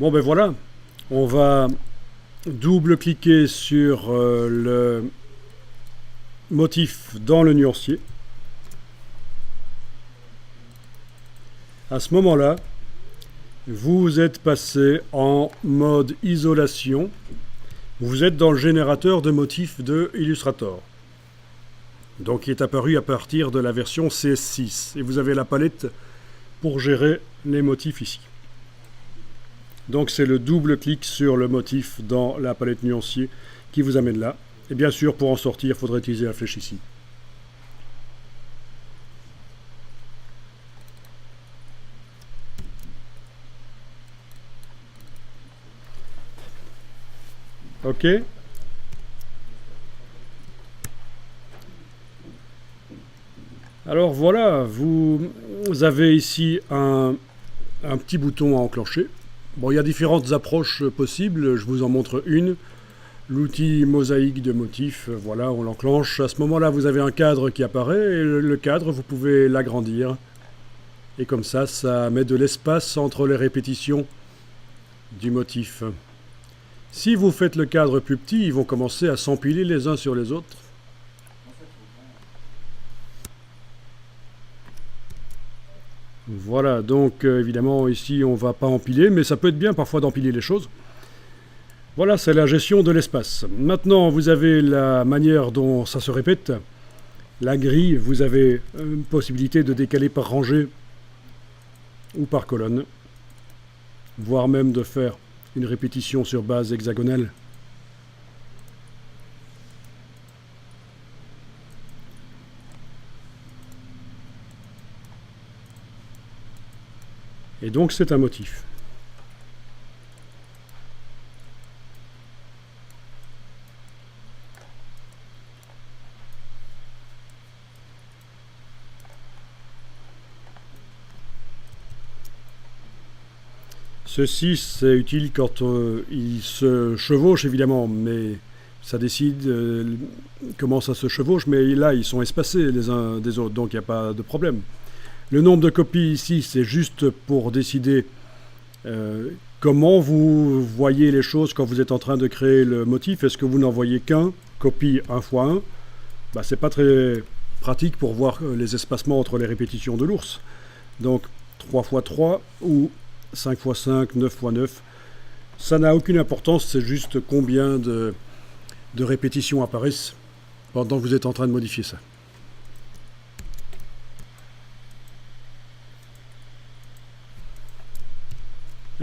Bon ben voilà, on va double-cliquer sur le motif dans le nuancier. À ce moment-là, vous êtes passé en mode isolation. Vous êtes dans le générateur de motifs de Illustrator. Donc, il est apparu à partir de la version CS6. Et vous avez la palette pour gérer les motifs ici. Donc, c'est le double clic sur le motif dans la palette nuancier qui vous amène là. Et bien sûr, pour en sortir, il faudrait utiliser la flèche ici. OK. Alors voilà, vous avez ici un petit bouton à enclencher. Bon, il y a différentes approches possibles, je vous en montre une. L'outil mosaïque de motifs, voilà, on l'enclenche. À ce moment-là, vous avez un cadre qui apparaît, et le cadre, vous pouvez l'agrandir. Et comme ça met de l'espace entre les répétitions du motif. Si vous faites le cadre plus petit, ils vont commencer à s'empiler les uns sur les autres. Voilà, donc évidemment ici on va pas empiler, mais ça peut être bien parfois d'empiler les choses. Voilà, c'est la gestion de l'espace. Maintenant, vous avez la manière dont ça se répète. La grille, vous avez une possibilité de décaler par rangée ou par colonne, voire même de faire une répétition sur base hexagonale. Et donc c'est un motif. Ceci, c'est utile quand ils se chevauchent, évidemment, mais ça décide comment ça se chevauche, mais là, ils sont espacés les uns des autres, donc il n'y a pas de problème. Le nombre de copies ici, c'est juste pour décider comment vous voyez les choses quand vous êtes en train de créer le motif. Est-ce que vous n'en voyez qu'un, copie 1 x 1 bah, c'est pas très pratique pour voir les espacements entre les répétitions de l'ours. Donc 3 x 3 ou 5 x 5, 9 x 9. Ça n'a aucune importance, c'est juste combien de répétitions apparaissent pendant que vous êtes en train de modifier ça.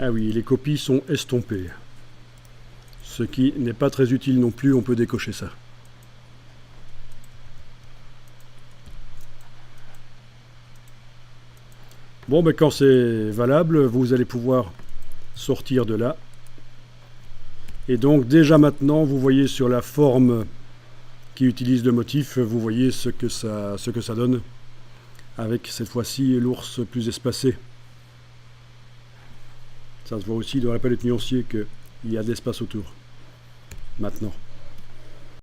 Ah oui, les copies sont estompées. Ce qui n'est pas très utile non plus, on peut décocher ça. Bon, ben quand c'est valable, vous allez pouvoir sortir de là. Et donc déjà maintenant, vous voyez sur la forme qui utilise le motif, vous voyez ce que ça donne, avec cette fois-ci l'ours plus espacé. Ça se voit aussi dans la palette nuancier qu'il y a de l'espace autour, maintenant.